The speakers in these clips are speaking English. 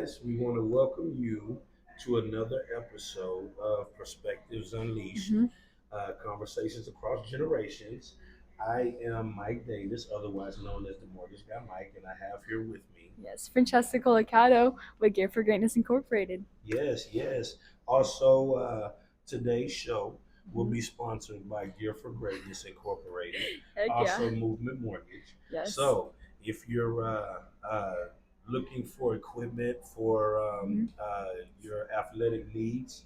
Yes, we want to welcome you to another episode of Perspectives Unleashed, hmm Conversations Across Generations. I am Mike Davis, otherwise known as the Mortgage Guy Mike, and I have here with me. Yes, Francesca Colacato with Gear for Greatness Incorporated. Yes, yes. Also, today's show will hmm be sponsored by Gear for Greatness Incorporated, Heck yeah. also Movement Mortgage. Yes. So, if you're looking for equipment for hmm your athletic needs,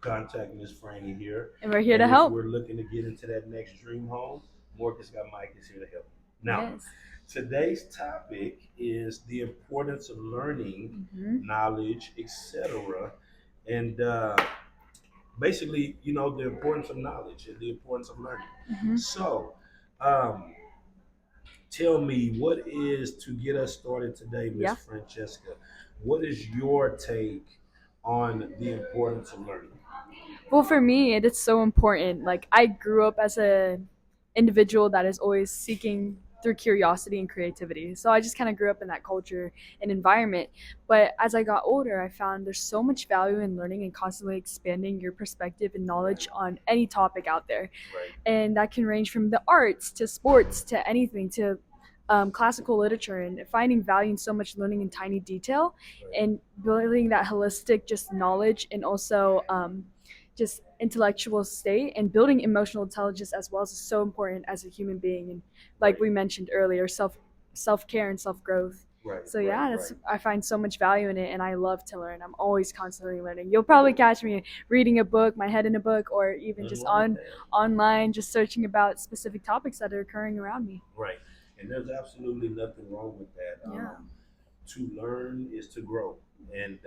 contact Miss Franny here. And we're here to And if help. we're looking to get into that next dream home, Mortgage Guy Mike is here to help. Now, Yes. today's topic is the importance of learning, hmm knowledge, etc. And basically, the importance of knowledge and the importance of learning. hmm So, um, tell me, what is, to get us started today, Miss Yeah. Francesca, what is your take on the importance of learning? Well, for me, it is so important. Like I grew up as a individual that is always seeking through curiosity and creativity. So I just kind of grew up in that culture and environment. But as I got older, I found there's so much value in learning and constantly expanding your perspective and knowledge on any topic out there. Right, And that can range from the arts to sports to anything to classical literature, and finding value in so much learning in tiny detail right, and building that holistic just knowledge and also just intellectual state and building emotional intelligence as well is so important as a human being, and like right, we mentioned earlier, self-care and self-growth. right, So right, yeah, right. that's I find so much value in it, and I love to learn. I'm always constantly learning. You'll probably catch me reading a book, my head in a book, or even Nothing just wrong with on that. online just searching about specific topics that are occurring around me. Right. And there's absolutely nothing wrong with that. Yeah. To learn is to grow. And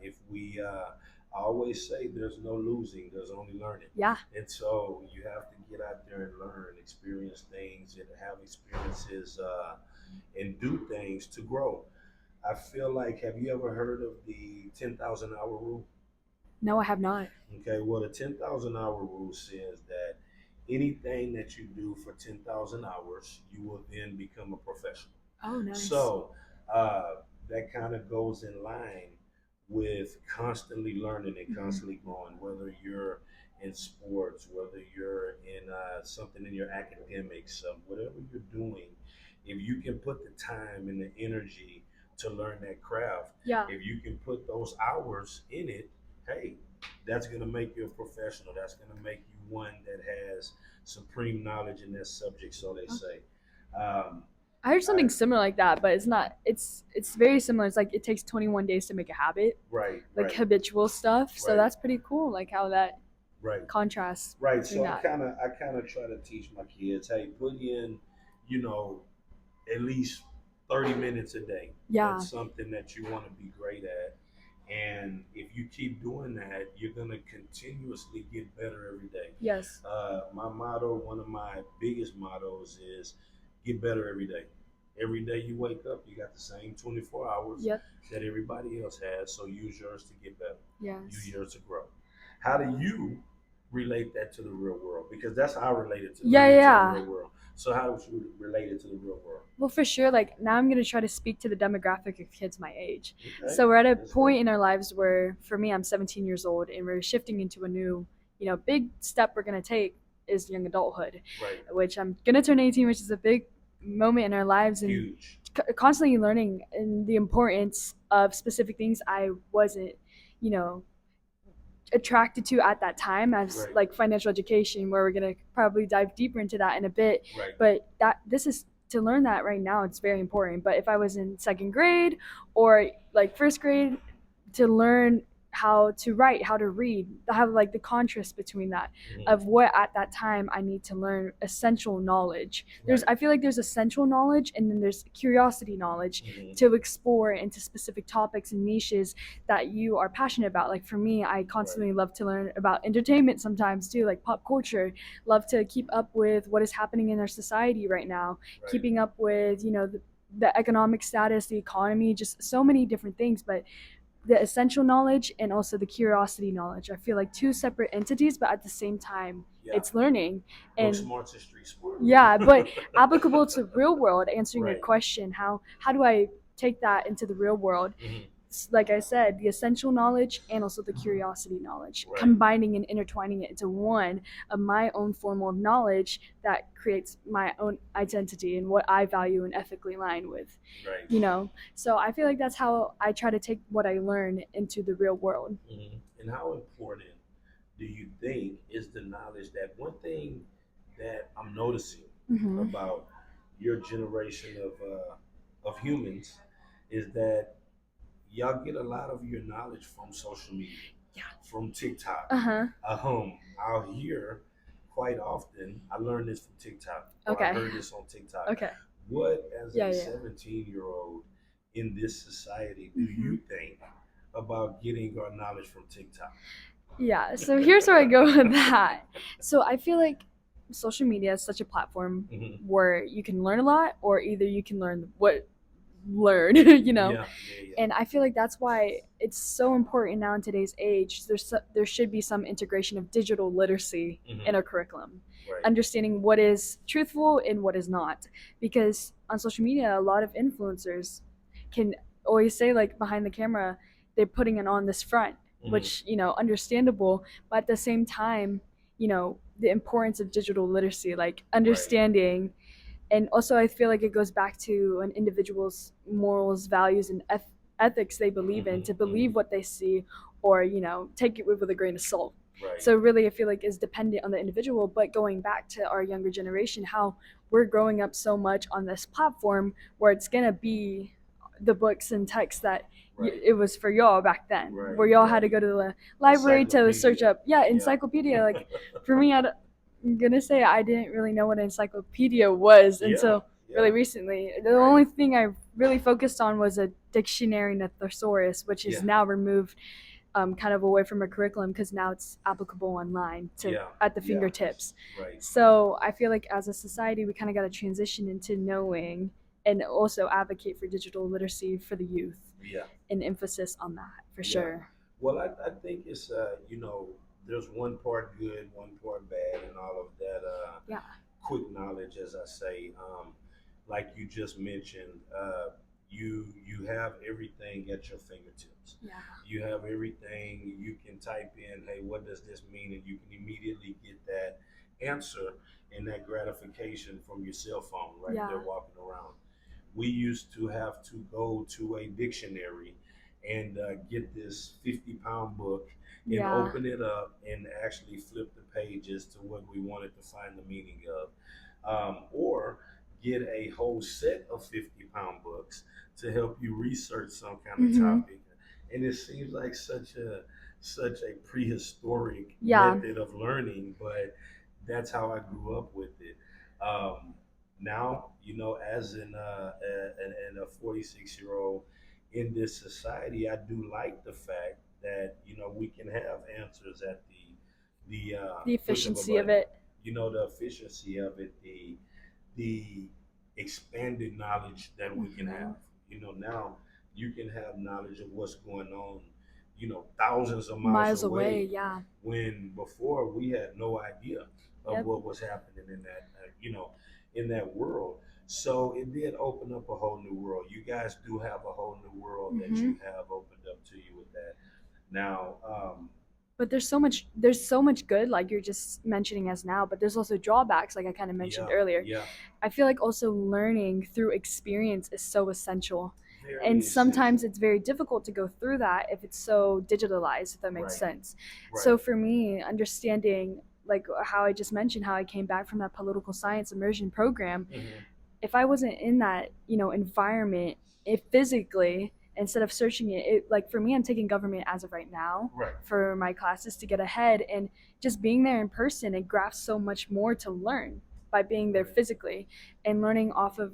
if we, I always say there's no losing, there's only learning. Yeah. And so you have to get out there and learn, experience things, and have experiences and do things to grow. I feel like, have you ever heard of the 10,000 hour rule? No, I have not. Okay, well, the 10,000 hour rule says that anything that you do for 10,000 hours, you will then become a professional. Oh, nice. So that kind of goes in line with constantly learning and hmm constantly growing, whether you're in sports, whether you're in something in your academics, whatever you're doing, if you can put the time and the energy to learn that craft, Yeah. if you can put those hours in it, hey, that's going to make you a professional. That's going to make you one that has supreme knowledge in that subject, so they say. Um, I heard I, something similar like that, but it's not. It's very similar. It's like it takes 21 days to make a habit, right, like right, habitual stuff. So right, that's pretty cool. Like how that right. contrasts Right. between So I that. kind of I kind of try to teach my kids, hey, put in, you know, at least 30 minutes a day. Yeah. That's something that you want to be great at. And if you keep doing that, you're going to continuously get better every day. Yes. My motto, one of my biggest mottos is get better every day. Every day you wake up, you got the same 24 hours Yep. that everybody else has. So use yours to get better, use Yes. yours to grow. How do you relate that to the real world? Because that's how I Yeah. relate it to the Yeah. real world. So how would you relate it to the real world? Well, for sure. Like now, I'm gonna try to speak to the demographic of kids my age. Okay, So we're at a let's go. point in our lives where, for me, I'm 17 years old, and we're shifting into a new, big step we're gonna take is young adulthood, Right, which I'm gonna turn 18, which is a big moment in our lives, and huge. constantly learning and the importance of specific things I wasn't, you know, attracted to at that time, as Right, like financial education, where we're going to probably dive deeper into that in a bit. right, But that this is to learn that right now, it's very important. But if I was in second grade or like first grade, to learn how to write, how to read, have like the contrast between that hmm, of what at that time I need to learn essential knowledge. There's right, I feel like there's essential knowledge and then there's curiosity knowledge hmm, to explore into specific topics and niches that you are passionate about. Like for me, I right, constantly love to learn about entertainment sometimes too, like pop culture. Love to keep up with what is happening in our society right now, right, keeping up with, the economic status, the economy, just so many different things. But the essential knowledge and also the curiosity knowledge, I feel like two separate entities, but at the same time, yeah. it's learning. Book And smart to street smart. yeah, but applicable to real world, answering your Right. question, how do I take that into the real world? Hmm. like I said, the essential knowledge and also the curiosity knowledge, Right. combining and intertwining it into one of my own form of knowledge that creates my own identity and what I value and ethically align with. Right. So I feel like that's how I try to take what I learn into the real world. And how important do you think is the knowledge that one thing that I'm noticing Mm-hmm. about your generation of humans is that y'all get a lot of your knowledge from social media, Yeah. from TikTok. Uh-huh. Out here, quite often, I learned this from TikTok, or I Okay. heard this on TikTok. Okay. What, as Yeah, a yeah. 17-year-old in this society, do Mm-hmm. you think about getting our knowledge from TikTok? Yeah, so here's where I go with that. So I feel like social media is such a platform Mm-hmm. where you can learn a lot, or either you can learn, you know. Yeah, yeah, yeah. And I feel like that's why it's so important now in today's age. There should be some integration of digital literacy in Mm-hmm. our curriculum, Right. understanding what is truthful and what is not. Because on social media, a lot of influencers can always say, like, behind the camera, they're putting it on this front, Mm-hmm. which, understandable. But at the same time, the importance of digital literacy, like Right. understanding. And also I feel like it goes back to an individual's morals, values, and ethics they believe in, to Mm-hmm. believe Mm-hmm. what they see, or take it with a grain of salt. Right. So really I feel like it's dependent on the individual. But going back to our younger generation, how we're growing up so much on this platform where it's going to be the books and texts that Right. it was for y'all back then, Right. where y'all had to Right. go to the library to search Encyclopedia. up, yeah, Yeah. encyclopedia. Like, for me, I'm gonna say I didn't really know what an encyclopedia was Yeah. until really Yeah. recently. The Right. only thing I really focused on was a dictionary and a thesaurus, which is Yeah. now removed, kind of away from our curriculum, because now it's applicable online Yeah. at the Yeah. fingertips. Right. So I feel like as a society, we kind of got to transition into knowing and also advocate for digital literacy for the youth, Yeah. and emphasis on that for Yeah. sure. Well, I think it's there's one part good, one part bad, and all of that. Yeah. Quick knowledge, as I say, like you just mentioned, you have everything at your fingertips. Yeah. You have everything. You can type in, "Hey, what does this mean?" and you can immediately get that answer and that gratification from your cell phone right Yeah. there walking around. We used to have to go to a dictionary and get this 50-pound book and Yeah. open it up and actually flip the pages to what we wanted to find the meaning of, or get a whole set of 50-pound books to help you research some kind of Mhm. topic. And it seems like such a prehistoric Yeah. method of learning, but that's how I grew up with it. Um, Now, as a 46-year-old in this society, I do like the fact that we can have answers at the The push of a efficiency of button. it. The efficiency of it, the expanded knowledge that we can have. Now you can have knowledge of what's going on, thousands of miles Miles away, away, yeah. when before we had no idea of Yep. what was happening in that, in that world. So it did open up a whole new world. You guys do have a whole new world that Mhm. you have opened up to you with that. Now, But there's so much good, like you're just mentioning as now, but there's also drawbacks, like I kind of mentioned yeah, earlier. yeah, I feel like also learning through experience is so essential. And very sometimes essential. it's very difficult to go through that if it's so digitalized, if that makes Right, sense. right. So for me, understanding, like how I just mentioned, how I came back from that political science immersion program, Hmm. if I wasn't in that, environment, it physically, instead of searching it, like for me, I'm taking government as of right now Right, for my classes to get ahead, and just being there in person, it grasps so much more to learn by being there right, physically and learning off of,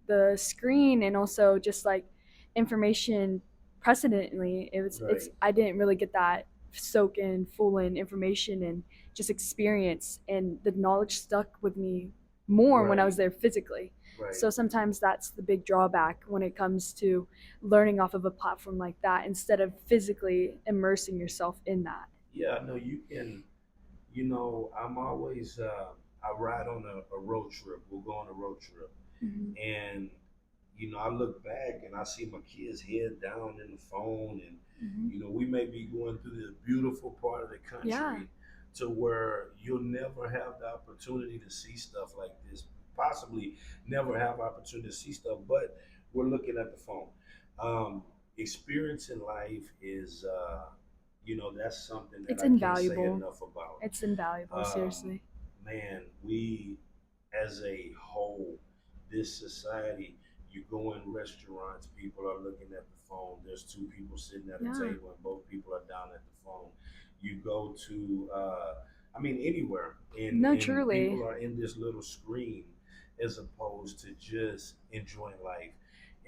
the screen, and also just like information precedently. It's right, I didn't really get that soak in full in information and just experience, and the knowledge stuck with me more when I right, was there physically. right. So sometimes that's the big drawback when it comes to learning off of a platform like that, instead of physically immersing yourself in that. Yeah, no, you can. I'm always. I ride on a road trip. We'll go on a road trip, Mm-hmm. and I look back and I see my kids head down in the phone, and Hmm. we may be going through this beautiful part of the Yeah. country to where you'll never have the opportunity to see stuff like this, possibly never have opportunity to see stuff, but we're looking at the phone. Um, Experience in life is, that's something that It's I can't say invaluable. enough about. It's invaluable, Um, seriously. Man, we as a whole, this society, you go in restaurants, people are looking at the phone. There's two people sitting at a Yeah. table, and both people are down at the phone. You go to, I mean, anywhere, and No, people truly. are in this little screen as opposed to just enjoying life.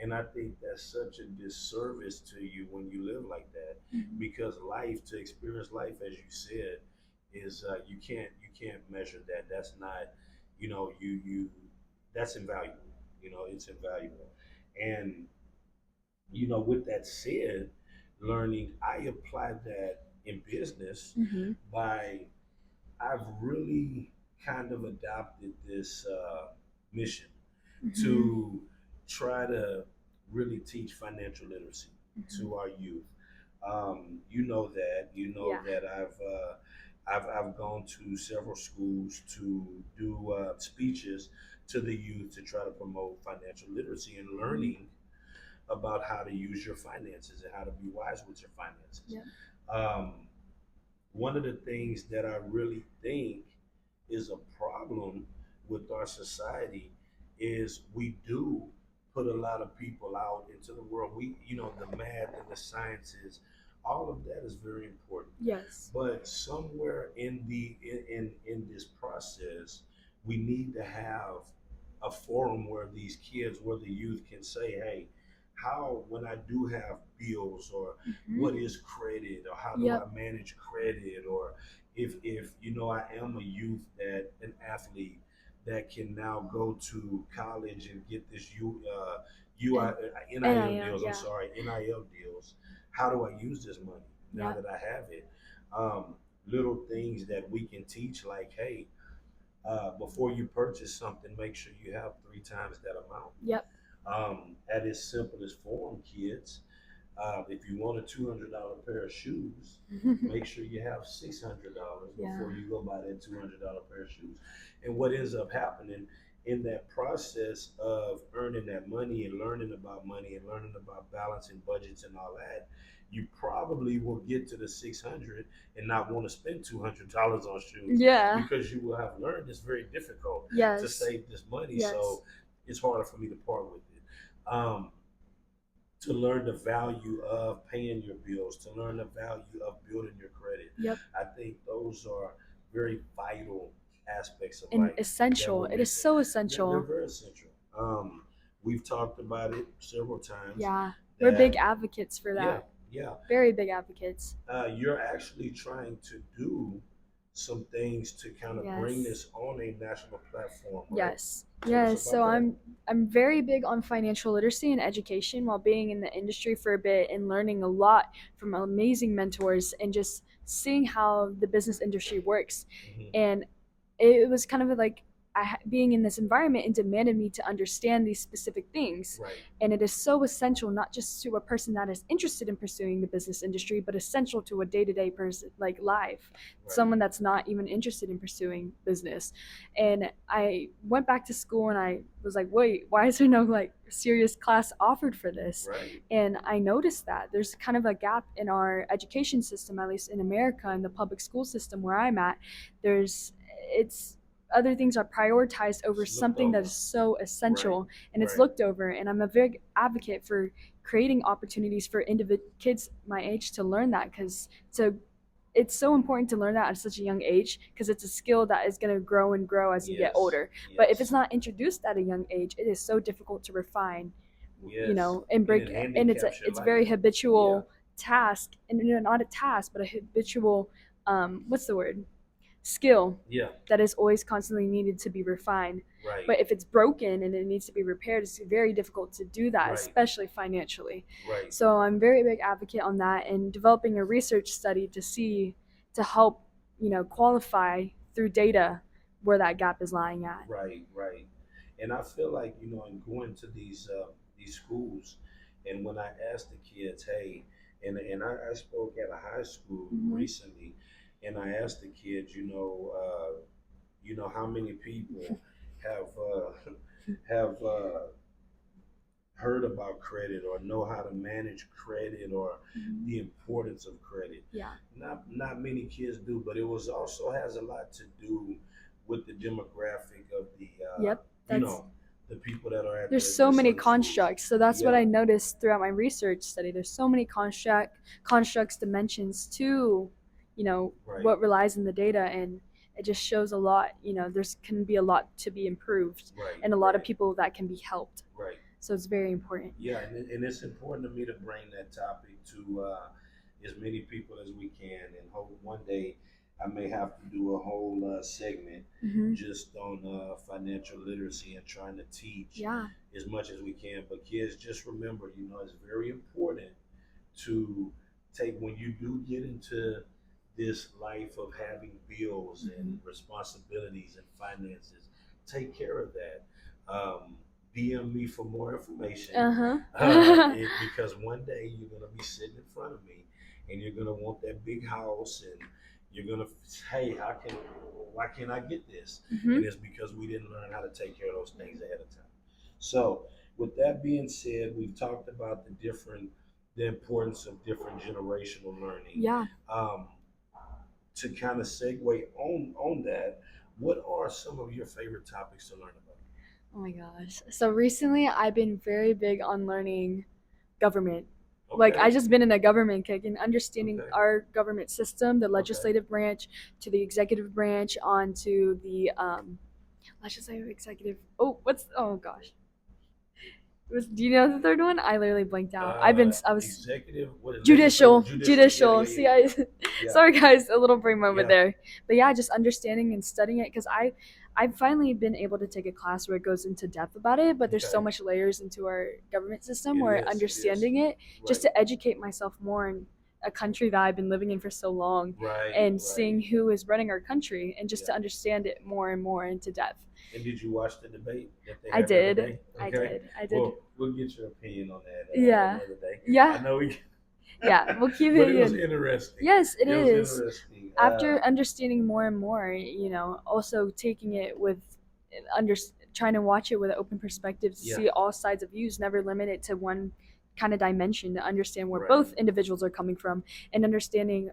And I think that's such a disservice to you when you live like that, Mhm. because life, to experience life, as you said, is you can't measure that. That's not, you that's invaluable. It's invaluable. And with that said, learning, I apply that in business Mhm. by, I've really kind of adopted this mission Mhm. to try to really teach financial literacy Mhm. to our youth. You know Yeah. that I've gone to several schools to do speeches to the youth to try to promote financial literacy and Mhm. learning about how to use your finances and how to be wise with your finances. Yep. Um, One of the things that I really think is a problem with our society is we do put a lot of people out into the world. The math and the sciences, all of that is very important. Yes. But somewhere in this process, we need to have a forum where these kids, where the youth can say, "Hey, how when I do have bills, or Mhm. what is credit, or how do I Yep. manage credit, or if I am a youth, that an athlete that can now go to college and get this UI, And NIL NIL. deals. I'm Yeah. sorry, NIL deals. How do I use this money now Yep. that I have it? Um, Little things that we can teach, like, hey, before you purchase something, make sure you have three times that amount. Yep. At its simplest form, kids, if you want a $200 pair of shoes, make sure you have $600 Yeah. before you go buy that $200 pair of shoes. And what ends up happening in that process of earning that money and learning about money and learning about balancing budgets and all that, you probably will get to the 600 and not want to spend $200 on shoes, Yeah. because you will have learned it's very difficult to Yes. save this money. Yes. So it's harder for me to part with it. To learn the value of paying your bills, to learn the value of building your credit. Yep. I think those are very vital aspects of And life that essential. we're It is missing. so They're essential. very essential. We've talked about it several times Yeah. We're big that, advocates for yeah, that. yeah, Very big advocates. you're actually trying to do some things to kind of bring Yes. this on a national platform, right? Yes. Tell us Yes. So about that. I'm very big on financial literacy and education while being in the industry for a bit and learning a lot from amazing mentors and just seeing how the business industry works. Hmm. And it was kind of like being in this environment and demanded me to understand these specific things. Right, And it is so essential, not just to a person that is interested in pursuing the business industry, but essential to a day-to-day person, like life, right. someone that's not even interested in pursuing business. And I went back to school and I was like, wait, why is there no like serious class offered for this? Right. And I noticed that there's kind of a gap in our education system, at least in America, in the public school system where I'm at. There's it's other things are prioritized over It's looked something that over. is so Right, essential, and it's right. looked over. And I'm a big advocate for creating opportunities for kids my age to learn that, because it's so important to learn that at such a young age, because it's a skill that is going to grow and grow as you get Yes, older. But if it's yes, not introduced at a young age, it is so difficult to refine, yes. and And break. it And handicaps your it's life. very Yeah, habitual task, and not a task, but a habitual what's the word, skill yeah, that is always constantly needed to be refined. right, But if it's broken and it needs to be repaired, it's very difficult to do that, right, especially financially. right, So I'm very big advocate on that and developing a research study to help, qualify through data where that gap is lying at. right, right. And I feel like, in going to these schools. And when I asked the kids, hey, and I spoke at a high school Mm-hmm. recently, and I asked the kids, how many people have have heard about credit or know how to manage credit or Mm-hmm. the importance of credit. Yeah. Not many kids do, but it was also has a lot to do with the demographic of the Yep. you That's know the people that are at there's the so many certain schools. constructs. So that's what Yeah, I noticed throughout my research study. There's so many constructs, dimensions to, right, what relies in the data, and it just shows a lot. There's can be a lot to be improved, right, and a lot of right, people that can be helped. right. So it's very important. Yeah, and it's important to me to bring that topic to as many people as we can, and hope one day I may have to do a whole segment Hmm. just on financial literacy and trying to teach Yeah. as much as we can. But kids, just remember, it's very important to take when you do get into this life of having bills and Hmm. responsibilities and finances. Take care of that. DM me for more information Uh huh. because one day you're going to be sitting in front of me and you're going to want that big house and you're going to, hey, why can't I get this? Hmm. And it's because we didn't learn how to take care of those things ahead of time. So, with that being said, we've talked about the importance of different generational learning. Yeah. Um, to kind of segue on that, what are some of your favorite topics to learn about? Oh my gosh. So recently I've been very big on learning government. Like I Okay, just been in a government kick and understanding okay, our government system, the okay. legislative branch to the executive branch, onto the legislative executive. Oh gosh. Do you know the third one? I literally blanked out. I was Executive, what is legislative, judicial, judicial? Yeah, judicial. yeah, See, yeah, I yeah, sorry guys, a little brain moment yeah. there. But yeah, just understanding and studying it, because I've finally been able to take a class where it goes into depth about it, but there's so Okay, much layers into our government system it where is, it is. understanding it, just Right, to educate myself more in a country that I've been living in for so long, right, and right. seeing who is running our country, and just Yeah. to understand it more and more into depth. And did you watch the debate that they I have every did. day? I Okay. did. I did. Well, we'll get your opinion on that Yeah. another day. I Yeah. know we, Yeah. We'll keep but it it was in. interesting. Yes, it It was is. interesting. After understanding more and more, also taking it with under trying to watch it with an open perspective to Yeah. see all sides of views, never limit it to one kind of dimension, to understand where Right. both individuals are coming from, and understanding,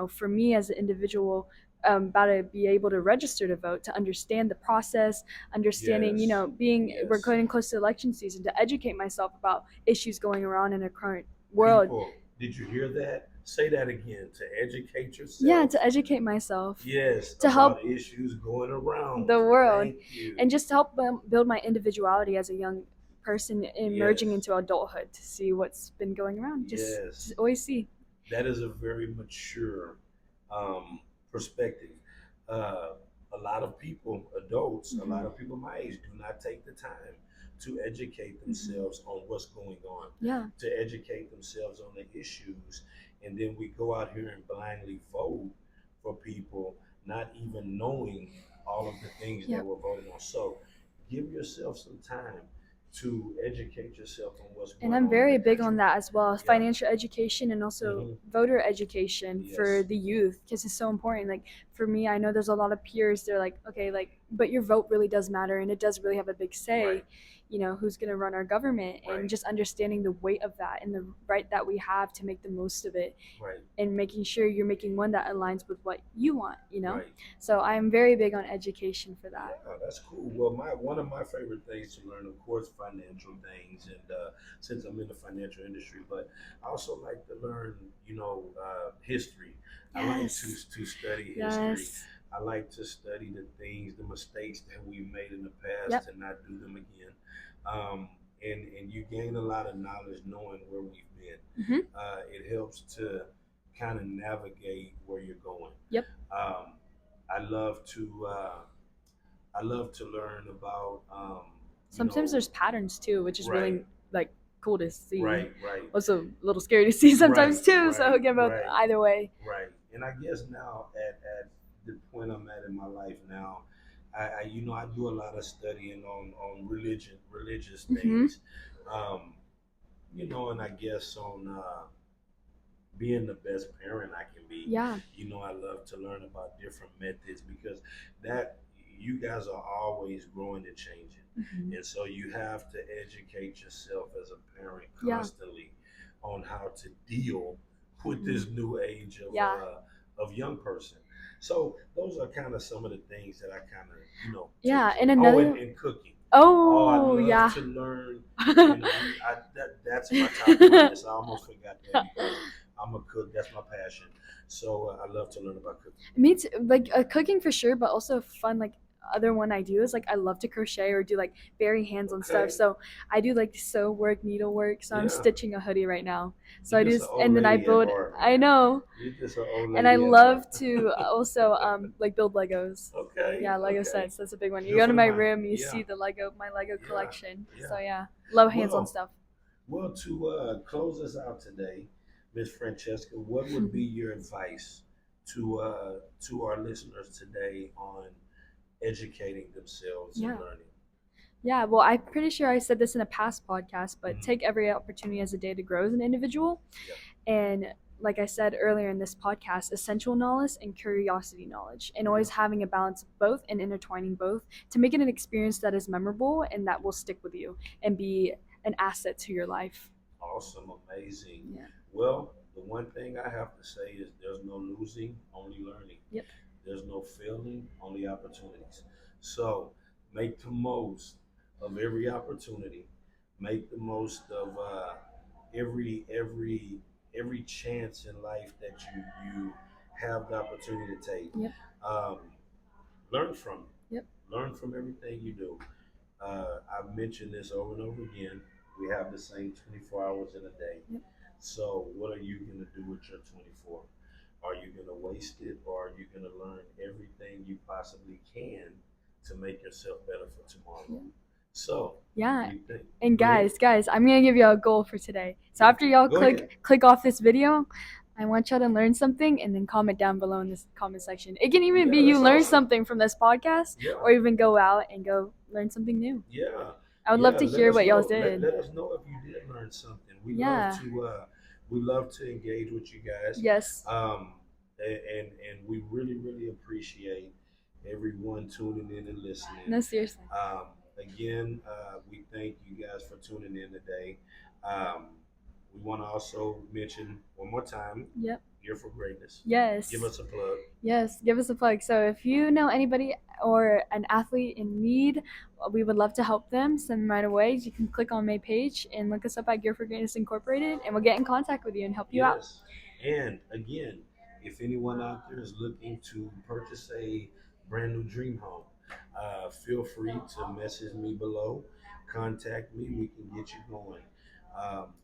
for me as an individual, about to be able to register to vote, to understand the process, understanding, Yes. we're Yes. getting close to election season, to educate myself about issues going around in our current world. People, did you hear that? Say that again. To educate Yeah, yourself. to educate myself, Yes, to about help issues going around. the world, Thank you. and just to help build my individuality as a young person emerging Yes. into adulthood, to see what's been going around, just Yes. always see. That is a very mature perspective. Uh, a lot of people, adults, a lot Hmm. of people my age, do not take the time to educate Hmm. themselves on what's going on, Yeah. to educate themselves on the issues, and then we go out here and blindly vote for people, not even knowing all of the things that Yep. we're voting on. So, give yourself some time to educate yourself on what's And going I'm on in very the big on country. that as well, Yeah. financial education and also Hmm. voter education for Yes. the youth, because it's so important. Like for me, I know there's a lot of peers, they're like, okay, like, but your vote really does matter, and it does really have a big say, Right. who's going to run our government, and Right. just understanding the weight of that and the right that we have to make the most of it, Right. and making sure you're making one that aligns with what you want. Right. So I'm very big on education for Yeah, that. that's cool. Well, my one of my favorite things to learn, of course, financial things, and since I'm in the financial industry, but I also like to learn, history. I like to Yes. study history. Yes. I like to study the things, the mistakes that we've made in the past, Yep. to not do them again. Um, and you gain a lot of knowledge knowing where we've been. Hmm. It helps to kind of navigate where you're going. Yep. Um, I love to. I love to learn about, Sometimes there's patterns too, which is right, really like cool to see. right, right, Also a little scary to see right, sometimes too. So right, again, both right, either way. right. And I guess now at the point I'm at in my life now, I do a lot of studying on religious Hmm. things, Um, and I guess on being the best parent I can be. Yeah. I love to learn about different methods because that you guys are always growing and changing. Hmm. And so you have to educate yourself as a parent Yeah. constantly on how to deal with Mhm. this new age Yeah. of young person. So those are kind of some of the things that I kind of take Yeah. care. And Oh, another. and cooking. Oh, I'd Oh, love yeah. to learn. That's my top of my list. I almost forgot that because I'm a cook. That's my passion. So I love to learn about cooking. Me too. Like cooking for sure, but also fun. Like other one I do is like I love to crochet or do like very hands on stuff. Okay. So I do like sew work, needlework. So I'm Yeah. stitching a hoodie right now. So You're I do, just an old and then I lady at build. heart, I man. know, You're just an old and I lady at love heart. to also like build Legos. Okay. Yeah, Lego Okay. sets. That's a big one. You Good go for to the my mind. room, you Yeah. see my Lego Yeah. collection. Yeah. So yeah, love hands on Well, stuff. well, to close us out today, Miss Francesca, what would be your advice to our listeners today on educating themselves and Yeah. learning? Yeah, well, I'm pretty sure I said this in a past podcast, but Mhm. take every opportunity as a day to grow as an individual. Yeah. And like I said earlier in this podcast, essential knowledge and curiosity knowledge, and Yeah. always having a balance of both and intertwining both to make it an experience that is memorable and that will stick with you and be an asset to your life. Awesome. Amazing. Yeah. Well, the one thing I have to say is there's no losing, only learning. Yep. There's no failing, only opportunities. So make the most of every opportunity. Make the most of every every every chance in life that you have the opportunity to take. Yep. Um, learn from it. Yep. Learn from everything you do. I've mentioned this over and over again. We have the same 24 hours in a day. Yep. So, what are you going to do with your 24? Are you going to waste it or are you going to learn everything you possibly can to make yourself better for tomorrow? Yeah. So, what Yeah. do you think? And Go ahead. guys, I'm gonna give you a goal for today. So Yeah. after y'all Go ahead. click off this video, I want y'all to learn something and then comment down below in this comment section. It can even Yeah, be you that's learn awesome. something from this podcast Yeah. or even go out and go learn something new. Yeah, I would love yeah. to Let hear us what y'all know. Let, did. let us know if you did learn something. Yeah. We love to engage with you guys. Yes. And we really really appreciate everyone tuning in and listening. No, seriously. Again, we thank you guys for tuning in today. Um, we want to also mention one more time. Yep. Here for Greatness. Yes. Give us a plug. Yes, give us a plug. So if you know anybody or an athlete in need, we would love to help them. Send them right away. You can click on my page and look us up at Gear for Greatness Incorporated, and we'll get in contact with you and help you out. Yes. And again, if anyone out there is looking to purchase a brand new dream home, feel free to message me below. Contact me. We can get you going.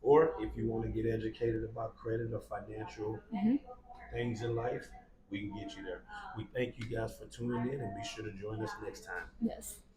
Or if you want to get educated about credit or financial Hmm. things in life, we can get you there. We thank you guys for tuning in and be sure to join us next time. Yes.